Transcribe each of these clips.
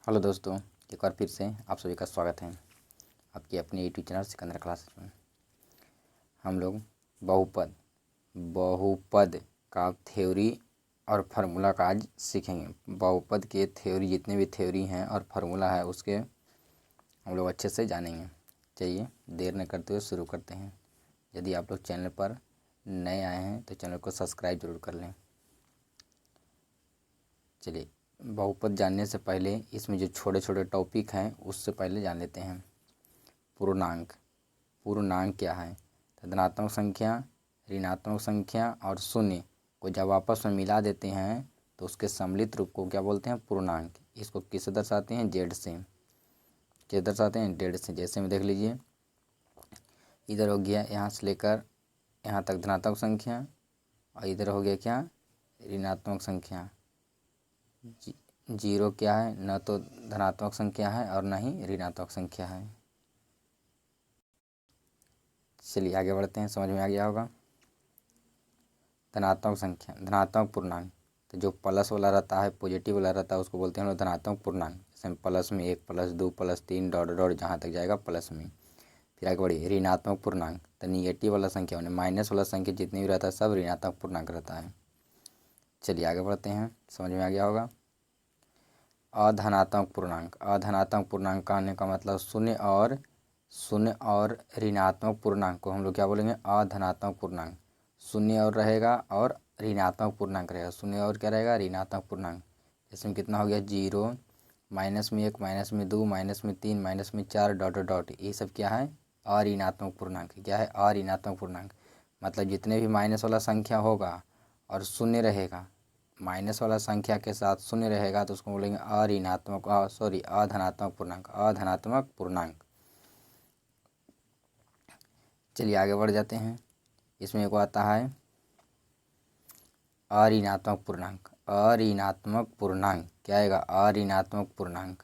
Hello दोस्तों, एक बार फिर से आप सभी का स्वागत है आपकी अपनी यूट्यूब चैनल सिकंदर क्लासेस में। हम लोग बहुपद बहुपद का थ्योरी और फार्मूला का आज सीखेंगे। बहुपद के थ्योरी, जितने भी थ्योरी हैं और फार्मूला है उसके हम लोग अच्छे से जानेंगे। चलिए देर न करते हुए शुरू करते हैं। यदि आप लोग चैनल पर नए आए हैं तो चैनल को सब्सक्राइब जरूर कर लें। चलिए, बहुपद जानने से पहले इसमें जो छोटे छोटे टॉपिक हैं उससे पहले जान लेते हैं। पूर्णांक। पूर्णांक क्या है? तो धनात्मक संख्या, ऋणात्मक संख्या और शून्य को जब आपस में मिला देते हैं तो उसके सम्मिलित रूप को क्या बोलते हैं? पूर्णांक। इसको किससे दर्शाते हैं? जेड से। किस दर्शाते हैं? डेढ़ से। जैसे में देख लीजिए, इधर हो गया यहाँ से लेकर यहाँ तक धनात्मक संख्या और इधर हो गया क्या? ऋणात्मक संख्या। जीरो क्या है? न तो धनात्मक संख्या है और न ही ऋणात्मक संख्या है। चलिए आगे बढ़ते हैं, समझ में आ गया होगा। धनात्मक संख्या, धनात्मक पूर्णांक। तो जो प्लस वाला रहता है, पॉजिटिव वाला रहता है, उसको बोलते हैं हम लोग धनात्मक पूर्णांक। जैसे प्लस में 1 प्लस 2 प्लस 3 डॉट डॉट जहाँ तक जाएगा प्लस में। फिर आगे बढ़िए, ऋणात्मक पूर्णांक। तो निगेटिव वाला संख्या मैंने माइनस वाला संख्या जितनी भी रहता है सब ऋणात्मक पूर्णांक रहता है। चलिए आगे बढ़ते हैं, समझ में आ गया होगा। अधनात्मक पूर्णांक। अधनात्मक पूर्णांक कहने का मतलब शून्य और ऋणात्मक पूर्णांक को हम लोग क्या बोलेंगे? अधनात्मक पूर्णांक। शून्य और रहेगा और ऋणात्मक पूर्णांक रहेगा। शून्य और क्या रहेगा? ऋणात्मक पूर्णांक। इसमें कितना हो गया? जीरो, माइनस में 1, माइनस में 2, माइनस में 3, माइनस में 4 डॉट डॉट। ये सब क्या है? अऋणात्मक पूर्णांक। क्या है? अऋणात्मक पूर्णांक। मतलब जितने भी माइनस वाला संख्या होगा और शून्य रहेगा, माइनस वाला संख्या के साथ शून्य रहेगा तो उसको बोलेंगे अधनात्मक पूर्णांक। अधनात्मक पूर्णांक। चलिए आगे बढ़ जाते हैं। इसमें एक आता है अऋणात्मक पूर्णांक। अऋणात्मक पूर्णांक क्या आएगा? अऋणात्मक पूर्णांक।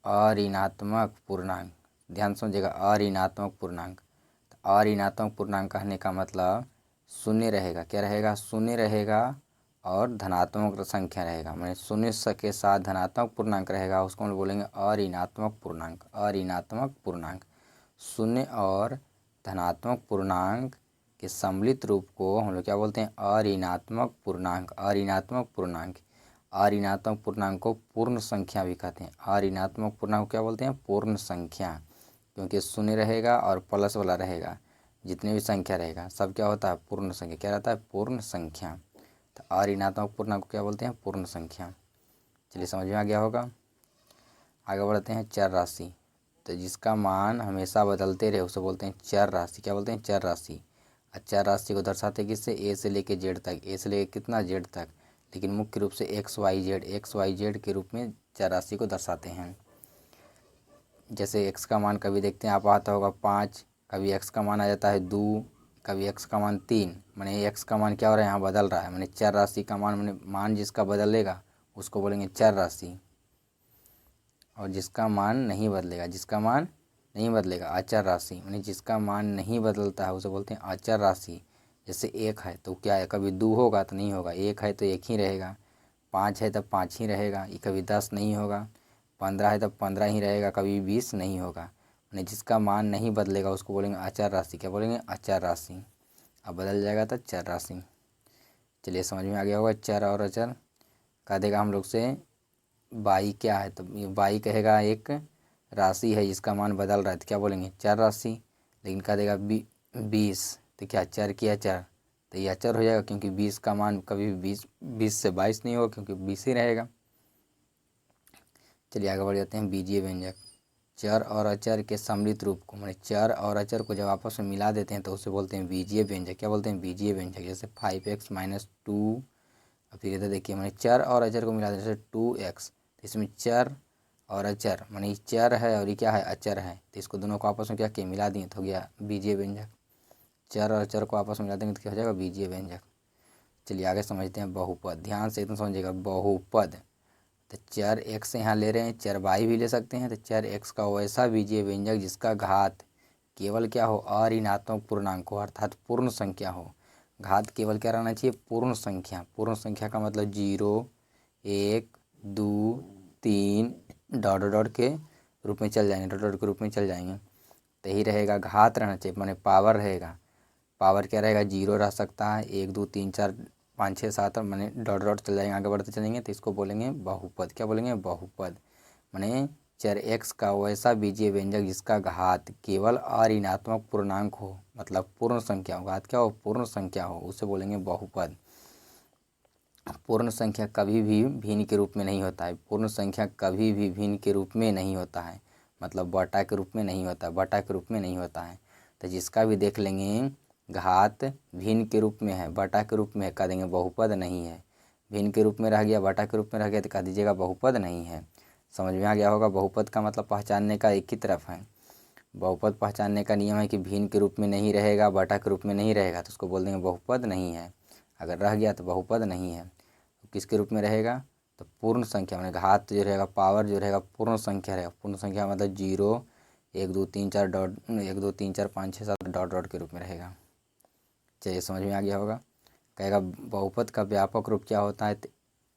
अऋणात्मक पूर्णांक, ध्यान समझिएगा। अऋणात्मक पूर्णांक। अऋणात्मक पूर्णांक कहने का मतलब शून्य रहेगा। क्या रहेगा? शून्य रहेगा और धनात्मक संख्या रहेगा। मैंने शून्य के साथ धनात्मक पूर्णांक रहेगा, उसको हम बोलेंगे अऋणात्मक पूर्णांक। अऋणात्मक पूर्णांक। शून्य और धनात्मक पूर्णांक के सम्मिलित रूप को हम लोग क्या बोलते हैं? अऋणात्मक पूर्णांक। अऋणात्मक पूर्णांक। अऋणात्मक पूर्णांक को पूर्ण संख्या भी कहते हैं। अऋणात्मक पूर्णांक को क्या बोलते हैं? पूर्ण संख्या। क्योंकि शून्य रहेगा और प्लस वाला रहेगा, जितने भी संख्या रहेगा सब क्या होता है? पूर्ण संख्या। क्या रहता है? पूर्ण संख्या। तो अऋणात्मक पूर्णांक को क्या बोलते हैं? पूर्ण संख्या। चलिए समझ में आ गया होगा। आगे बढ़ते हैं। चर राशि। तो जिसका मान हमेशा बदलते रहे उसे बोलते हैं चर राशि। क्या बोलते हैं? चर राशि। और चर राशि को दर्शाते किससे? ए से लेके जेड तक। ए से लेके कितना? जेड तक। लेकिन मुख्य रूप से एक्स वाई जेड के रूप में चर राशि को दर्शाते हैं। जैसे एक्स का मान कभी देखते हैं आप आता होगा 5, कभी एक्स का मान आ जाता है 2, कभी एक्स का मान 3। मैंने एक्स का मान क्या हो रहा है? यहाँ बदल रहा है। मैंने चर राशि का मान, मैंने मान जिसका बदलेगा उसको बोलेंगे चर राशि। और जिसका मान नहीं बदलेगा, जिसका मान नहीं बदलेगा, अचर राशि। मैंने जिसका मान नहीं बदलता है उसे बोलते हैं अचर राशि। जैसे 1 है तो क्या है? कभी 2 होगा तो नहीं होगा। 1 है तो 1 ही रहेगा। 5 है तो 5 ही रहेगा। ये कभी 10 नहीं होगा। 15 है तो 15 ही रहेगा, कभी 20 नहीं होगा। मैंने जिसका मान नहीं बदलेगा उसको बोलेंगे अचर राशि। क्या बोलेंगे? अचर राशि। अब बदल जाएगा तो चर राशि। चलिए समझ में आ गया होगा। चर और अचर कह देगा हम लोग से बाई क्या है? तो ये बाई कहेगा एक राशि है जिसका मान बदल रहा है तो क्या बोलेंगे? चर राशि। लेकिन कह देगा 20 तो क्या? चर किया चर, तो ये अचर हो जाएगा क्योंकि 20 का मान कभी भी 20 से 22 नहीं होगा, क्योंकि 20 ही रहेगा। चलिए आगे बढ़ जाते हैं। बीजीय व्यंजक। चर और अचर के सम्मिलित रूप को, मैंने चर और अचर को जब आपस में मिला देते हैं तो उसे बोलते हैं बीजीय व्यंजक। क्या बोलते हैं? बीजीय व्यंजक। जैसे 5x माइनस 2। और फिर इधर देखिए, मैंने चर और अचर को मिला दिया, जैसे 2x। तो इसमें चर और अचर, माने ये चर है और ये क्या है? अचर है। तो इसको दोनों को आपस में क्या किया? मिला दिए तो हो गया बीजीय व्यंजक। चर और अचर को आपस में मिला देंगे तो क्या हो जाएगा? बीजीय व्यंजक। चलिए आगे समझते हैं। बहुपद। ध्यान से एकदम समझिएगा। बहुपद। तो चर एक्स यहाँ ले रहे हैं, चर वाई भी ले सकते हैं। तो चर एक्स का वैसा बीजीय व्यंजक जिसका घात केवल क्या हो? अऋणात्मक पूर्णांक हो, अर्थात पूर्ण संख्या हो। घात केवल क्या रहना चाहिए? पूर्ण संख्या। पूर्ण संख्या का मतलब 0, 1, 2, 3, डॉट डॉट के रूप में चल जाएंगे, डॉट डॉट के रूप में चल जाएंगे। तो यही रहेगा, घात रहना चाहिए, माने पावर रहेगा। पावर क्या रहेगा, 0 रह सकता है, 1 2 3 4 5 6 7 और माने डॉट डॉट चल जाएंगे, आगे बढ़ते चलेंगे। तो इसको बोलेंगे बहुपद। क्या बोलेंगे, बहुपद। माने चर x का वैसा बीजीय व्यंजक जिसका घात केवल अऋणात्मक पूर्णांक हो, मतलब पूर्ण संख्या हो। घात क्या हो, पूर्ण संख्या हो, उसे बोलेंगे बहुपद। पूर्ण संख्या कभी भी भिन्न के रूप में नहीं होता है। पूर्ण संख्या कभी भी भिन्न के रूप में नहीं होता है, मतलब बटा के रूप में नहीं होता, बटा के रूप में नहीं होता है। तो जिसका भी देख लेंगे घात भिन्न के रूप में है, बटा के रूप में है, कह देंगे बहुपद नहीं है। भिन्न के रूप में रह गया, बटा के रूप में रह गया, तो कह दीजिएगा बहुपद नहीं है। समझ में आ गया होगा। बहुपद का मतलब पहचानने का एक ही तरफ है। बहुपद पहचानने का नियम है कि भिन्न के रूप में नहीं रहेगा, बटा के रूप में नहीं रहेगा, तो उसको बोल देंगे बहुपद नहीं है। अगर रह गया तो बहुपद नहीं है। तो किसके रूप में रहेगा, तो पूर्ण संख्या में घात जो रहेगा, पावर जो रहेगा, पूर्ण संख्या रहेगा। पूर्ण संख्या मतलब 0 1 2 3 4 डॉट 1 2 3 4 5 6 7 डॉट डॉट के रूप में रहेगा। चलिए समझ में आ गया होगा। कहेगा बहुपद का व्यापक रूप क्या होता है, तो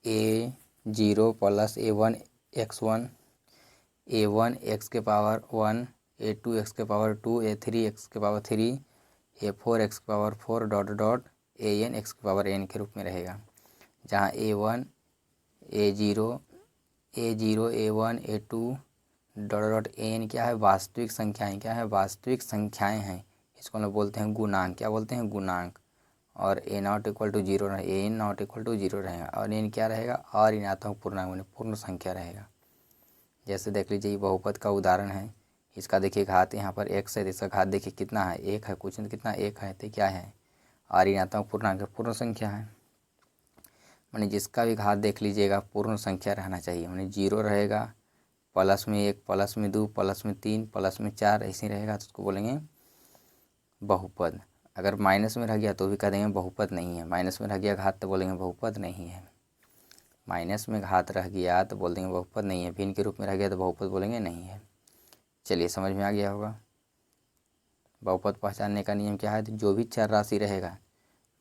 A0 + A1 x1 x के पावर 1 A2 x के पावर 2 A3 x के पावर 3 A4 x के power 4 dot dot An x के पावर n के रूप में रहेगा। जहाँ A1 A0 A1 A2 dot dot An क्या है, वास्तविक संख्याएं। क्या है, वास्तविक संख्याएं हैं। इसको हम लोग बोलते हैं गुणांक। क्या बोलते हैं, गुणांक। और A0 = 0 रहे, An ≠ 0 रहेगा। और n क्या रहेगा, अऋणात्मक पूर्णांक माने पूर्ण संख्या रहेगा। जैसे देख लीजिए ये बहुपद का उदाहरण है। इसका देखिए घात यहाँ पर x है, तो इसका घात देखिए कितना है, 1 है। कुछ नहीं, कितना 1 है, तो क्या है, अऋणात्मक पूर्णांक पूर्ण संख्या है। माने जिसका भी घात देख लीजिएगा पूर्ण संख्या रहना चाहिए। माने 0 रहेगा, प्लस में 1 प्लस में 2 प्लस में 3 प्लस में 4 ऐसे रहेगा, तो उसको बोलेंगे बहुपद। अगर माइनस में रह गया तो भी कह देंगे बहुपद नहीं है। माइनस में रह गया घात तो बोलेंगे बहुपद नहीं है। माइनस में घात रह गया तो बोल देंगे बहुपद नहीं है। भिन्न के रूप में रह गया तो बहुपद बोलेंगे नहीं है। चलिए समझ में आ गया होगा। बहुपद पहचानने का नियम क्या है, तो जो भी चर राशि रहेगा,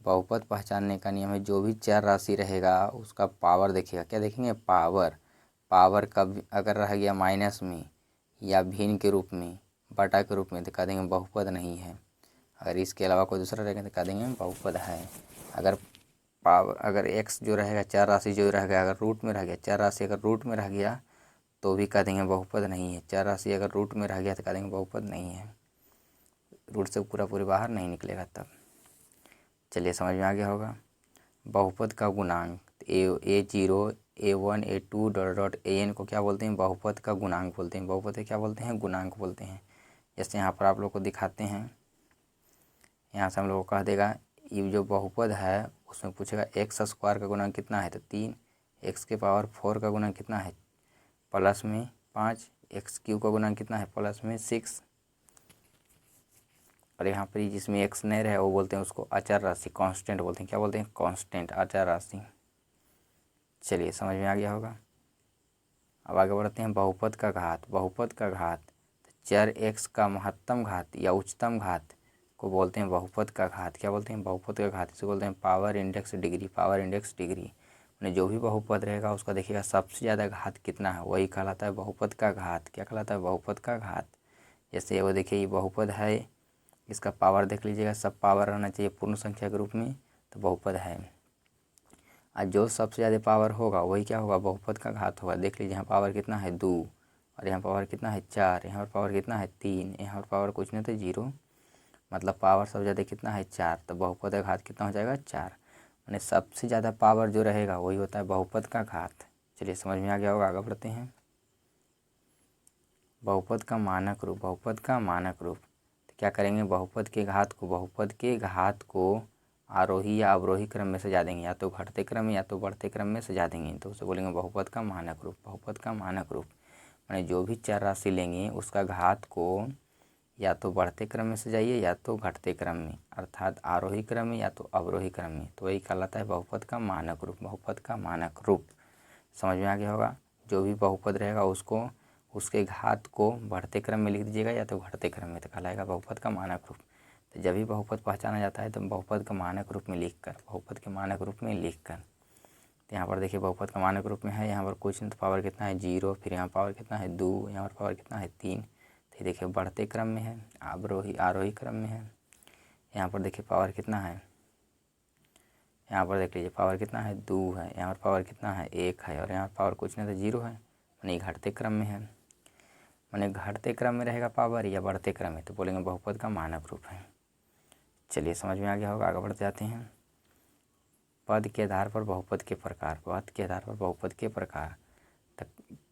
बहुपद पहचानने का नियम है जो भी चर राशि रहेगा उसका पावर देखिएगा। क्या देखेंगे, पावर। पावर कब अगर रह गया माइनस में या भिन्न के रूप में, बटा के रूप में, तो कह देंगे बहुपद नहीं है। अगर इसके अलावा कोई दूसरा रहेगा तो कह देंगे बहुपद है। अगर पावर अगर x जो रहेगा, चर राशि जो रहेगा, अगर रूट में रह गया, चर राशि अगर रूट में रह गया तो भी कह देंगे बहुपद नहीं है। चर राशि अगर रूट में रह गया तो कह देंगे बहुपद नहीं है। रूट से पूरा पूरे बाहर नहीं निकलेगा तब। चलिए समझ में आ गया होगा। बहुपद का गुणांक A0 A1 A2 dot dot An को क्या बोलते हैं, बहुपद का गुणांक बोलते हैं। बहुपद क्या बोलते हैं, गुणांक बोलते हैं। जैसे यहाँ पर आप लोग को दिखाते हैं, यहाँ से हम लोग को कह देगा ये जो बहुपद है उसमें पूछेगा x² का गुणांक कितना है, तो 3। x⁴ का गुणांक कितना है, प्लस में 5। x³ का गुणांक कितना है, प्लस में 6। और यहाँ पर जिसमें x नहीं रहे वो बोलते हैं उसको अचर राशि, कांस्टेंट बोलते हैं। क्या बोलते हैं, कांस्टेंट, अचर राशि। चलिए समझ में आ गया होगा। अब आगे बढ़ते हैं बहुपद का घात। बहुपद का घात, चर x का महत्तम घात या उच्चतम घात को बोलते हैं बहुपद का घात। क्या बोलते हैं, बहुपद का घात। इसे बोलते हैं power index degree. Power index degree मैंने जो भी बहुपद रहेगा उसका देखिएगा सबसे ज़्यादा घात कितना है, वही कहलाता है बहुपद का घात। क्या कहलाता है, बहुपद का घात। जैसे वो देखिए ये बहुपद है, इसका पावर देख लीजिएगा, सब पावर रहना चाहिए पूर्ण संख्या के रूप में, तो बहुपद है। और जो सबसे ज़्यादा पावर होगा वही क्या होगा, बहुपद का घात होगा। देख लीजिए यहाँ पावर कितना है 2, और यहाँ पावर कितना है 4, यहाँ पर पावर कितना है 3, यहाँ पर पावर कुछ नहीं तो 0, मतलब पावर सबसे ज़्यादा कितना है 4, तो बहुपद का घात कितना हो जाएगा 4। यानी सबसे ज़्यादा पावर जो रहेगा वही होता है बहुपद का घात। चलिए समझ में आ गया होगा, आगे बढ़ते हैं। बहुपद का मानक रूप। बहुपद का मानक रूप तो क्या करेंगे, बहुपद के घात को आरोही या अवरोही क्रम में सजा देंगे, या तो घटते क्रम में या तो बढ़ते क्रम में सजा देंगे, तो उसे बोलेंगे बहुपद का मानक रूप। बहुपद का मानक रूप यानी जो भी चर राशि लेंगे उसका घात को या तो बढ़ते क्रम में सजाइए या तो घटते क्रम में, अर्थात आरोही क्रम में या तो अवरोही क्रम में, तो वही कहलाता है बहुपद का मानक रूप। बहुपद का मानक रूप समझ में आ गया होगा। जो भी बहुपद रहेगा उसको उसके घात को बढ़ते क्रम में लिख दीजिएगा या तो घटते क्रम में, तो कहलाएगा बहुपद का मानक रूप। तो जब भी बहुपद पहचाना जाता है तो बहुपद का मानक रूप में लिख कर, बहुपद के मानक रूप में लिख कर तो यहाँ पर देखिए बहुपद का मानक रूप में है, यहाँ पर कुछ नहीं तो पावर कितना है 0, फिर यहाँ पावर कितना है 2, यहाँ पर पावर कितना है 3। तो ये देखिए बढ़ते क्रम में है, आरोही क्रम में है। यहाँ पर देखिए पावर कितना है, यहाँ पर देख लीजिए पावर कितना है 2 है, यहाँ पर पावर कितना है 1 है, और यहाँ पावर कुछ नहीं तो 0 है, यानी घटते क्रम में है। माने घटते क्रम में रहेगा पावर या बढ़ते क्रम में, तो बोलेंगे बहुपद का मानक रूप है। चलिए समझ में आ गया होगा, आगे बढ़ जाते हैं। पद के आधार पर बहुपद के प्रकार। पद के आधार पर बहुपद के प्रकार। तो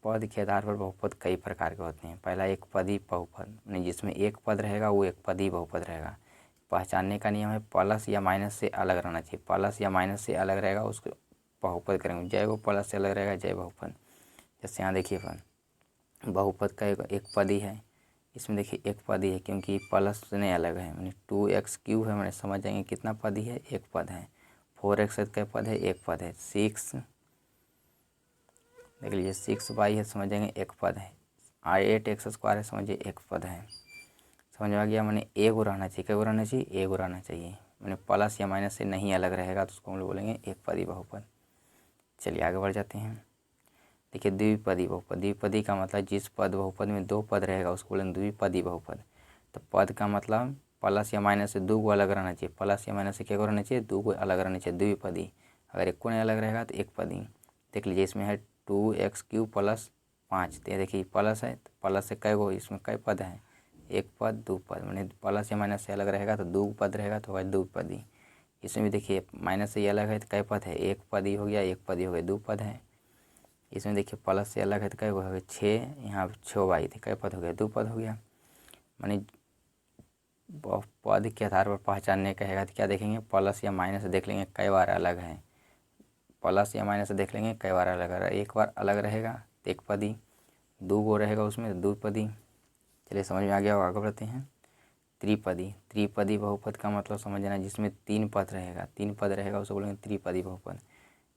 पद के आधार पर बहुपद कई प्रकार के होते हैं। पहला एक पदी बहुपद, यानी जिसमें एक पद रहेगा वो एक पदी बहुपद रहेगा। पहचानने का नियम है प्लस या माइनस से अलग रहना चाहिए। प्लस या माइनस से अलग रहेगा उसको बहुपद करेंगे। जय वो प्लस से अलग रहेगा जय बहुपद। जैसे यहाँ देखिए बहुपद का एक पदी है, इसमें देखिए एक पदी है क्योंकि प्लस से अलग है, मैंने 2x³ है, मैंने समझ जाएंगे कितना पद ही है, एक पद है। 4x का पद है, एक पद है। 6 देख लीजिए 6y है, समझ जाएंगे एक पद है। 8x² है, समझिए एक पद है। समझ में आ गया। मैंने एगो रहना चाहिए, क्या रहना चाहिए, एगो रहना चाहिए। मैंने प्लस या माइनस से नहीं अलग रहेगा तो उसको हम लोग बोलेंगे एक पदी बहुपद। चलिए आगे बढ़ जाते हैं। देखिए द्विपदी बहुपद। द्विपदी का मतलब जिस पद बहुपद में दो पद रहेगा उसको बोलेंगे द्विपदी बहुपद। तो पद का मतलब प्लस या माइनस से दो गो अलग रहना चाहिए। प्लस या माइनस से क्या रहना चाहिए, दो गो अलग रहना चाहिए, द्विपदी। अगर एक को नहीं अलग रहेगा तो एक पदी। देख लीजिए इसमें है 2x³ + 5। तो देखिए प्लस है तो प्लस से कई गो इसमें कई पद है, एक पद दो पद। मैंने प्लस या माइनस से अलग रहेगा तो दो पद रहेगा तो वह द्विपदी। इसमें भी देखिए माइनस से ये अलग है तो कई पद है, एक पदी हो गया, एक पदी हो गया, दो पद है। इसमें देखिए प्लस से अलग है तो कई हो गए 6, यहाँ 6y थे, कई पद हो गया, दो पद हो गया। मानी पद के आधार पर पहचानने कहेगा तो क्या देखेंगे, प्लस या माइनस देख लेंगे कई बार अलग है। प्लस या माइनस देख लेंगे कई बार अलग है। एक बार अलग रहेगा तो एक पदी, दो गो रहेगा उसमें तो दो पदी। चलिए समझ में आ गया, आगे बढ़ते हैं। त्रिपदी। त्रिपदी बहुपद का मतलब समझना, जिसमें तीन पद रहेगा, तीन पद रहेगा उसको बोलेंगे त्रिपदी बहुपद।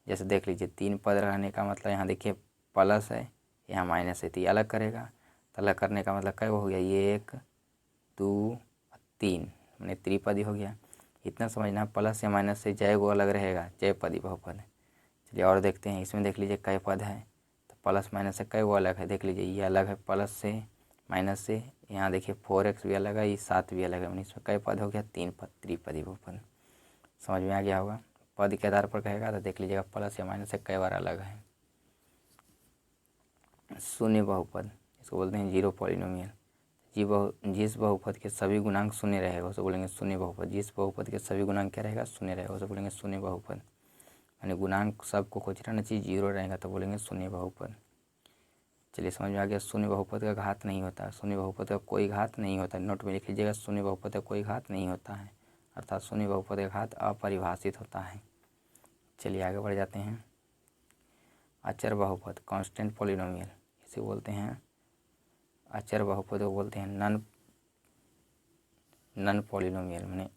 जैसे देख लीजिए तीन पद रहने का मतलब यहाँ देखिए प्लस है, यहाँ माइनस है, तो ये अलग करेगा। तो अलग करने का मतलब क्या हो गया, ये 1 2 3, मैंने त्रिपदी हो गया। इतना समझना, प्लस या माइनस से जय गो अलग रहेगा, जय पदी बहुपद। चलिए और देखते हैं। इसमें देख लीजिए कई पद है, तो प्लस माइनस से कई गो अलग है। देख लीजिए ये अलग है प्लस से माइनस से, यहाँ देखिए 4x भी अलग है, ये 7 भी अलग है, मैंने इसमें कई पद हो गया, तीन पद, त्रिपदी बहुपद। समझ में आ गया होगा। पद के आधार पर कहेगा तो देख लीजिएगा प्लस या माइनस से कई बार अलग है। शून्य बहुपद, इसको बोलते हैं जीरो पॉलिनोमियल। जिस बहुपद के सभी गुणांक शून्य रहेगा उसे बोलेंगे शून्य बहुपद। जिस बहुपद के सभी गुणांक क्या रहेगा, शून्य रहेगा, उसे बोलेंगे शून्य बहुपद। यानी गुणांक सबको कुछ रहना चाहिए, जीरो रहेगा तो बोलेंगे शून्य बहुपद। चलिए समझ में आ गया। शून्य बहुपद का घात नहीं होता, शून्य बहुपद का कोई घात नहीं होता। नोट में लिख लीजिएगा, शून्य बहुपद का कोई घात नहीं होता है, अर्थात शून्य बहुपद का घात अपरिभाषित होता है। चलिए आगे बढ़ जाते हैं। अचर बहुपद, कांस्टेंट पॉलिनोमियल, इसे बोलते हैं अचर बहुपद को बोलते हैं नन पॉलिनोमियल। मैंने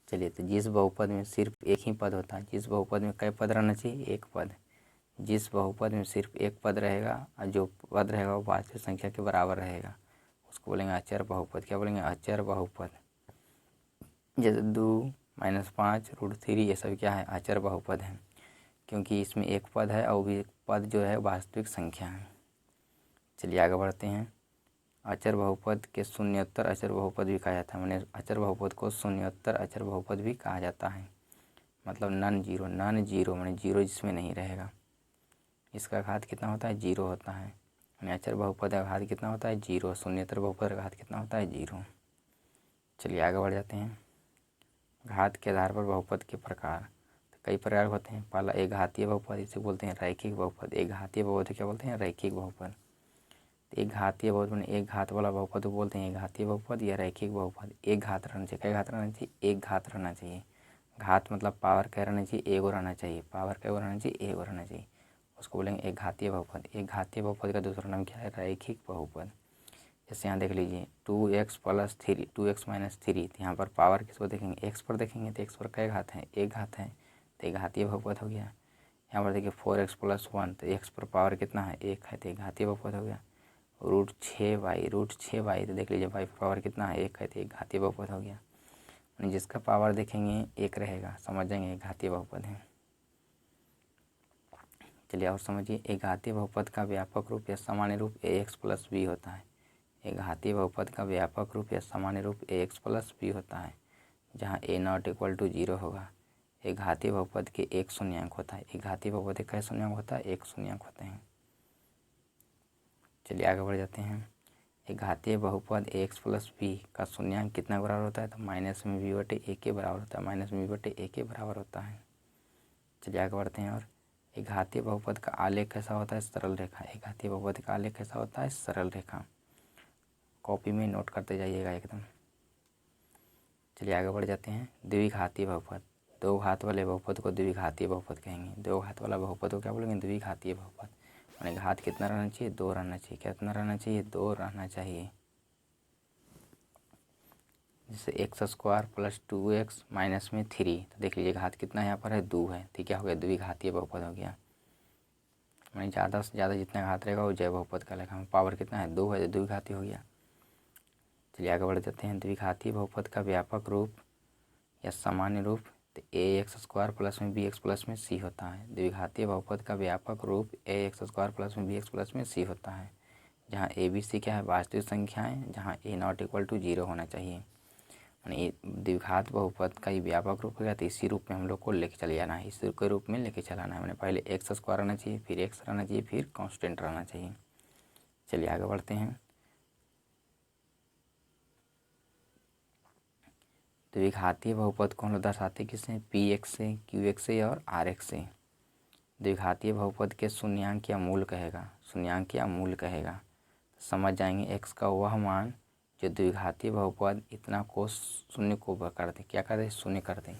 चलिए तो जिस बहुपद में सिर्फ एक ही पद होता है, जिस बहुपद में कई पद रहना चाहिए, एक पद। जिस बहुपद में सिर्फ एक पद रहेगा और जो पद रहेगा वो वास्तविक संख्या के बराबर रहेगा उसको बोलेंगे अचर बहुपद। क्या बोलेंगे, अचर बहुपद। जैसे 2 - 5 √3 ये सब क्या है, अचर बहुपद है, क्योंकि इसमें एक पद है और भी एक पद जो है वास्तविक संख्या है। चलिए आगे बढ़ते हैं। अचर बहुपद के शून्योत्तर अचर बहुपद भी कहा जाता है। मैंने अचर बहुपद को शून्योत्तर अचर बहुपद भी कहा जाता है। मतलब नन जीरो मैंने जीरो जिसमें नहीं रहेगा, इसका घात कितना होता है, जीरो होता है। यानी अचर बहुपद का घात कितना होता है, जीरो। शून्योत्तर बहुपद का घात कितना होता है, जीरो। चलिए आगे बढ़ जाते हैं। घात के आधार पर बहुपद के प्रकार। तो कई प्रकार होते हैं। पहला एक घातीय बहुपद, इसे बोलते हैं रैखिक बहुपद। एक घातीय बहुपद क्या बोलते हैं, रैखिक बहुपद। एक घातीय बहुपद मैंने एक घात वाला बहुपद को बोलते हैं एक घातीय बहुपद या रैखिक बहुपद। एक घात रहना चाहिए, कई घात रहना चाहिए, एक घात रहना चाहिए। घात मतलब पावर क्या रहना चाहिए, एगो रहना चाहिए। पावर क्या रहना चाहिए, एगो रहना चाहिए, उसको बोलेंगे एक घातीय बहुपद। एक घातीय बहुपद का दूसरा नाम क्या है, रैखिक बहुपद। जैसे यहाँ देख लीजिए 2x + 3 2x - 3, तो यहाँ पर पावर किसको देखेंगे, x पर देखेंगे, तो x पर कई घात हैं, एक घात है, तो एक घातीय बहुपद हो गया। यहाँ पर देखिए 4x + 1, तो x पर पावर कितना है, एक है, तो एक घातीय बहुपद हो गया। √6y तो देख लीजिए y पर पावर कितना है, एक है, तो एक घातीय बहुपद हो गया। जिसका पावर देखेंगे एक रहेगा, समझ जाएंगे एक घातीय बहुपद है। चलिए और समझिए, एक घातीय बहुपद का व्यापक रूप या सामान्य रूप ax प्लस बी होता है। एक घातीय बहुपद का व्यापक रूप या सामान्य रूप ax प्लस बी होता है, जहाँ a नॉट इक्वल टू 0 होगा। एक घातीय बहुपद के एक शून्यांक होता है। एक घातीय बहुपद का शून्यांक होता है, एक शून्यांक होते हैं। चलिए आगे बढ़ जाते हैं। एक घातीय बहुपद ax प्लस बी का शून्यांक कितना बराबर होता है? तो माइनस में बी बटे ए के बराबर होता है। माइनस में बी बटे ए के बराबर होता है। चलिए आगे बढ़ते हैं। और एक घातीय बहुपद का आलेख कैसा होता है? सरल रेखा। एक घातीय बहुपद का आलेख कैसा होता है? सरल रेखा। कॉपी में नोट करते जाइएगा एकदम। चलिए आगे बढ़ जाते हैं। द्विघातीय बहुपद, दो घात वाले बहुपद को द्विघातीय बहुपद कहेंगे। दो घात वाला बहुपद को क्या बोलेंगे? द्विघातीय बहुपद। माने घात कितना रहना चाहिए? 2 रहना चाहिए। कितना रहना चाहिए? 2 रहना चाहिए। जैसे x square plus 2x minus में 3, तो देख लीजिए घात कितना यहाँ पर है? 2 है। तो क्या हो गया? द्विघातीय बहुपद हो गया। माने ज़्यादा से ज़्यादा जितना घात रहेगा वो जय बहुपद का लेखा। पावर कितना है? 2 है, तो द्विघातीय हो गया। चलिए आगे बढ़ जाते हैं। द्विघातीय बहुपद का व्यापक रूप या सामान्य रूप तो ए एक्स स्क्वायर प्लस में बी एक्स प्लस में सी होता है। द्विघातीय बहुपद का व्यापक रूप ए एक्स स्क्वायर प्लस में बी एक्स प्लस में सी होता है, जहाँ ए बी सी क्या है? वास्तविक संख्याएं, जहाँ ए नॉट इक्वल टू 0 होना चाहिए। यानी द्विघात बहुपद का ही व्यापक रूप होगा, तो इसी रूप में हम लोग को लेके चले जाना है। इसी के रूप में लेके चलाना है। मैंने पहले एक्स स्क्वायर रहना चाहिए, फिर एक्स रहना चाहिए, फिर कांस्टेंट रहना चाहिए। चलिए आगे बढ़ते हैं। द्विघातीय बहुपद को हम लोग दर्शाते किससे? पी एक्स से, क्यू एक्स से और आर एक्स से। द्विघातीय बहुपद के शून्यांक या मूल कहेगा। शून्यांक या मूल कहेगा, समझ जाएंगे एक्स का वह मान जो द्विघातीय बहुपद इतना को शून्य को कर दे। क्या कर दे? शून्य कर दे।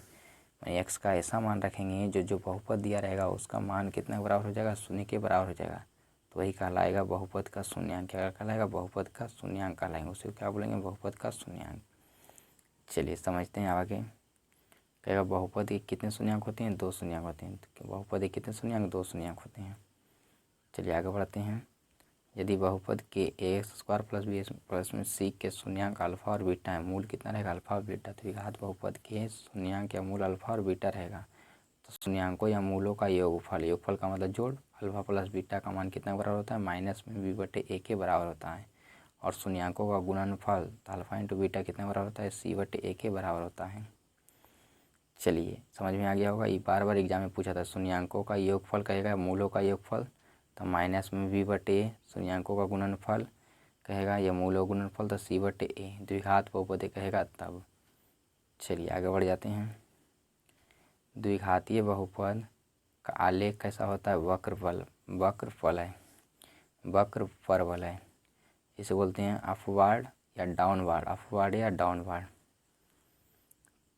एक्स का ऐसा मान रखेंगे जो बहुपद दिया रहेगा उसका मान कितना बराबर हो जाएगा? शून्य के बराबर हो जाएगा। तो वही कहलाएगा बहुपद का शून्यांक। क्या कहलाएगा? बहुपद का शून्यांक कहलाएंगे। उसे क्या बोलेंगे? बहुपद का शून्यांक। चलिए समझते हैं आगे। कहेगा बहुपद के कितने शून्यांक होते हैं? 2 शून्यांक होते हैं। तो बहुपद के कितने शून्यांक? 2 शून्यांक होते हैं। चलिए आगे बढ़ते हैं। यदि बहुपद के ए x square plus b x plus में सी के शून्यांक अल्फा और बीटा है, मूल कितना रहेगा? अल्फा और बीटा। द्विघात बहुपद के शून्यांक या मूल अल्फा और बीटा रहेगा, तो शून्यांकों या मूलों का योगफल, योगफल का मतलब जोड़, अल्फा प्लस बीटा का मान कितना बराबर होता है? माइनस में बी बटे ए के बराबर होता है। और शून्यांकों का गुणनफल, तो अल्फा इंटू बीटा कितना बराबर होता है? सी बटे ए के बराबर होता है। चलिए समझ में आ गया होगा। ये बार बार एग्जाम में पूछा था। शून्यांकों का योगफल कहेगा मूलों का योगफल, तो माइनस में बी बटे शून्यांकों का गुणनफल कहेगा या मूलों गुणनफल, तो सी बटे ए। द्विघात बहुपद कहेगा तब। चलिए आगे बढ़ जाते हैं। द्विघातीय बहुपद का आलेख कैसा होता है? वक्रफल। वक्रफल है। इसे बोलते हैं अपवार्ड या डाउनवार्ड। अपवार्ड या डाउनवार्ड।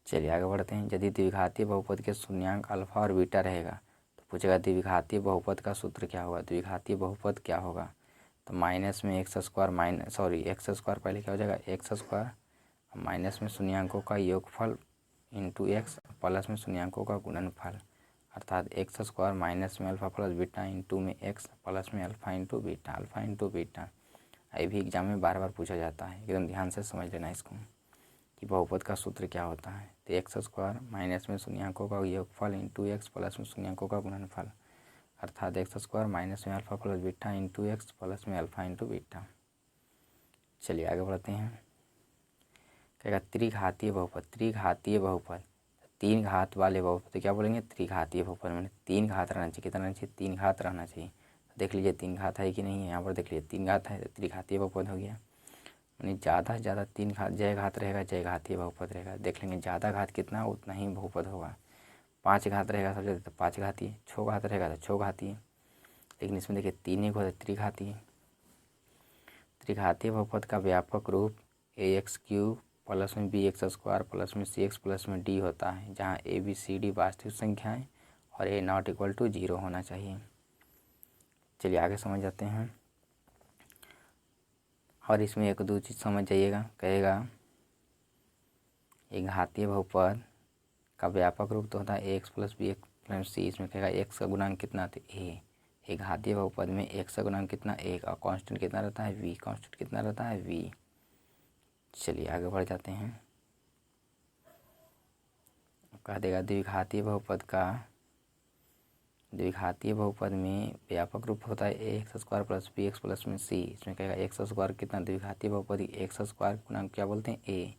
चलिए आगे बढ़ते हैं। यदि द्विघातीय बहुपद के शून्यांक अल्फा और बीटा रहेगा, तो पूछेगा द्विघातीय बहुपद का सूत्र क्या होगा? द्विघातीय बहुपद क्या होगा? तो माइनस में एक्स स्क्वायर एक्स स्क्वायर पहले क्या हो जाएगा? एक्स स्क्वायर माइनस में शून्यांकों का योगफल इंटू एक्स प्लस में शून्यांकों का गुणनफल, अर्थात एक्स स्क्वायर माइनस में अल्फा प्लस बीटा इंटू में एक्स प्लस में alpha into beta. Alpha into beta ये भी एग्जाम में बार बार पूछा जाता है, एकदम ध्यान से समझ लेना इसको कि बहुपद का सूत्र क्या होता है। तो एक्स स्क्वायर माइनस में शून्यांकों का योगफल इंटू एक्स प्लस में शून्यांकों का गुणनफल, अर्थात एक्स स्क्वायर माइनस में alpha plus beta into x plus में अल्फा इंटू बीटा। चलिए आगे बढ़ते हैं। कहेगा त्रिघातीय बहुपद। त्रिघातीय बहुपद, 3 घात वाले बहुपद तो क्या बोलेंगे? त्रिघातीय बहुपद। मैंने 3 घात रहना चाहिए। कितना रहना चाहिए? 3 घात रहना चाहिए। देख लीजिए 3 घात है कि नहीं है? यहाँ पर देख लीजिए 3 घात है, तो त्रिघातीय बहुपद हो गया। यानी ज़्यादा से ज़्यादा 3 घात जय घात रहेगा, जय घातीय बहुपद रहेगा। देख लेंगे ज़्यादा घात कितना उतना ही बहुपद होगा। 5 घात रहेगा सबसे ज़्यादा, तो 5 घातीय। 6 घात रहेगा तो 6 घातीय। लेकिन इसमें देखिए 3 एक होता है, त्रिघातीय। त्रिघातीय बहुपद का व्यापक रूप ए एक्स क्यूब प्लस में बी एक्स स्क्वायर प्लस में सी एक्स प्लस में डी होता है, जहाँ ए बी सी डी वास्तविक संख्याएं और ए नॉट इक्वल टू 0 होना चाहिए। चलिए आगे समझ जाते हैं। और इसमें एक दो चीज़ समझ जाइएगा। कहेगा एक घातीय बहुपद का व्यापक रूप तो होता है x plus b x plus c. इसमें कहेगा एक्स का गुणांक कितना? तो ए। एक घातीय बहुपद में एक्स का गुणांक कितना? एक। और कांस्टेंट कितना रहता है? वी। कांस्टेंट कितना रहता है? वी। चलिए आगे बढ़ जाते हैं। कह देगा द्विघातीय बहुपद में व्यापक रूप होता है x square plus b x plus में सी। इसमें कहेगा एक्स स्क्वायर कितना, द्विघातीय बहुपद एक्स स्क्वायर गुणांक क्या बोलते हैं ए,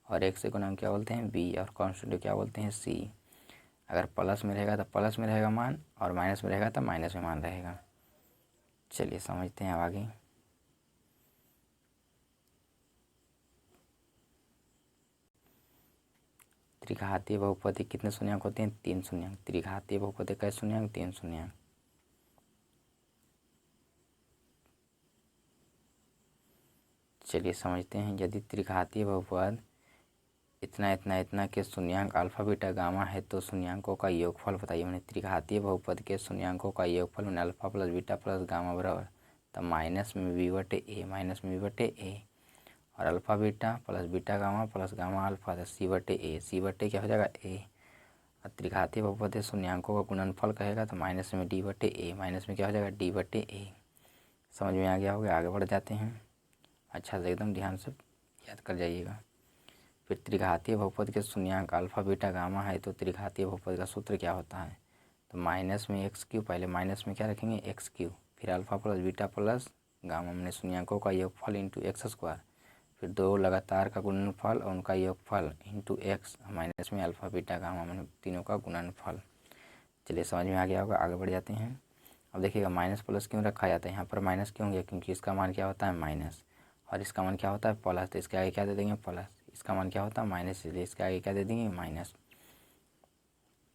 और एक्स से गुणांक क्या बोलते हैं बी, और कांस्टेंट क्या बोलते हैं सी। अगर प्लस में रहेगा तो प्लस में रहेगा मान, और माइनस में रहेगा तो माइनस में मान रहेगा। चलिए समझते हैं अब आगे। त्रिघातीय बहुपदी कितने शून्यंक होते हैं, 3 शून्यंक। त्रिघातीय बहुपदी कैसे शून्यंक, 3 शून्यंक। चलिए समझते हैं। यदि त्रिघातीय बहुपद इतना इतना इतना के शून्यंक अल्फा बीटा गामा है तो शून्यंकों का योगफल बताइए। मैंने त्रिघातीय बहुपद के शून्यंकों का योगफल मैंने alpha plus beta plus gamma बराबर, तब माइनस में बी बटे ए, माइनस में बी बटे ए, और alpha beta plus beta gamma plus gamma alpha, तो सी बटे ए, सी बटे क्या हो जाएगा ए। और त्रिघातीय बहुपद के शून्यंकों का गुणनफल कहेगा तो माइनस में डी बटे ए, माइनस में क्या हो जाएगा डी बटे ए। समझ में आ गया होगा। आगे बढ़ जाते हैं। अच्छा से एकदम ध्यान से याद कर जाइएगा। फिर त्रिघातीय बहुपद के शून्यंक अल्फा बीटा गामा है तो त्रिघातीय बहुपद का सूत्र क्या होता है, तो माइनस में एक्स क्यू, पहले माइनस में क्या रखेंगे एक्स क्यू, फिर alpha plus beta plus gamma में शून्यंकों का योगफल इंटू एक्स स्क्वायर, फिर दो लगातार का गुणनफल और उनका योगफल इंटू एक्स, माइनस में अल्फा बीटा गामा में तीनों का गुणनफल। चलिए समझ में आ गया होगा। आगे बढ़ जाते हैं। अब देखिएगा माइनस प्लस क्यों रखा जाता है, यहाँ पर माइनस क्यों गया, क्योंकि इसका मान क्या होता है माइनस, और इसका मान क्या होता है प्लस, तो इसके आगे क्या दे देंगे प्लस। इसका मान क्या होता है माइनस, इसलिए इसके आगे क्या दे देंगे माइनस।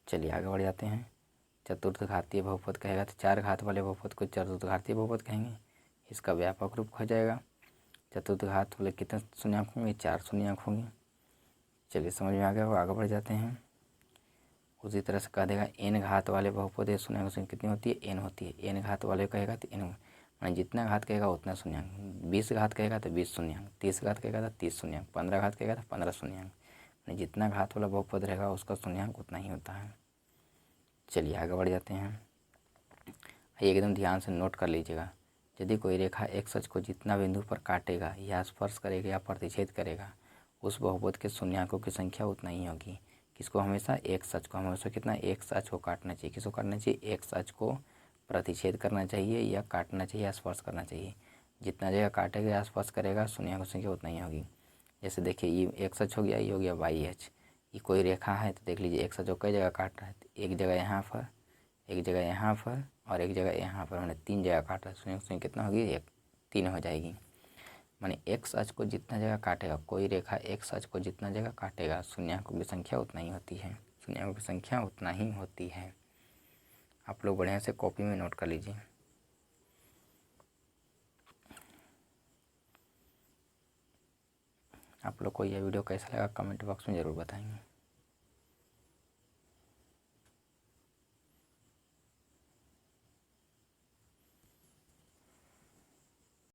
चलिए आगे बढ़ जाते हैं। चतुर्थ घातीय बहुपद कहेगा तो 4 घात वाले बहुपद को चतुर्थ घातीय बहुपद कहेंगे। इसका व्यापक रूप हो जाएगा। चतुर्थ घात वाले कितने शून्यंक होंगे, 4 शून्यंक होंगे। चलिए समझ में आ गया। आगे बढ़ जाते हैं। उसी तरह से कह देगा एन घात वाले बहुपद शून्यंक संख्या कितनी होती है, एन होती है। एन घात वाले कहेगा तो एन, मैंने जितना घात कहेगा उतना शून्यंक। 20 घात कहेगा तो 20 शून्यंक, 30 घात कहेगा तो 30 शून्यंक, 15 घात कहेगा तो 15 शून्यंक। मैंने जितना घात वाला बहुपद रहेगा उसका शून्यंक उतना ही होता है। चलिए आगे बढ़ जाते हैं। एकदम ध्यान से नोट कर लीजिएगा। यदि कोई रेखा एक सच को जितना बिंदु पर काटेगा या स्पर्श करेगा या प्रतिच्छेद करेगा, उस बहुपद के शून्यंकों की संख्या उतना ही होगी। किसको, हमेशा एक सच को, हमेशा कितना एक सच को काटना चाहिए। किसको काटना चाहिए, एक सच को प्रतिच्छेद करना चाहिए या काटना चाहिए या स्पर्श करना चाहिए। जितना जगह काटेगा या स्पर्श करेगा शून्यंकों की संख्या उतना ही होगी। जैसे देखिए ये एक सच हो गया, ये हो गया वाई एच। ये कोई रेखा है तो देख लीजिए एक सच को कई जगह काट रहा है, तो एक जगह यहाँ पर, एक जगह यहाँ पर और एक जगह यहाँ पर, मैंने 3 जगह काटा। शून्य की संख्या कितना होगी, एक 3 हो जाएगी। माने एक सच को जितना जगह काटेगा, कोई रेखा एक सच को जितना जगह काटेगा शून्यंकों की संख्या उतना ही होती है। शून्यंकों की संख्या उतना ही होती है। आप लोग बढ़िया से कॉपी में नोट कर लीजिए। आप लोग को यह वीडियो कैसा लगा कमेंट बॉक्स में ज़रूर बताएंगे।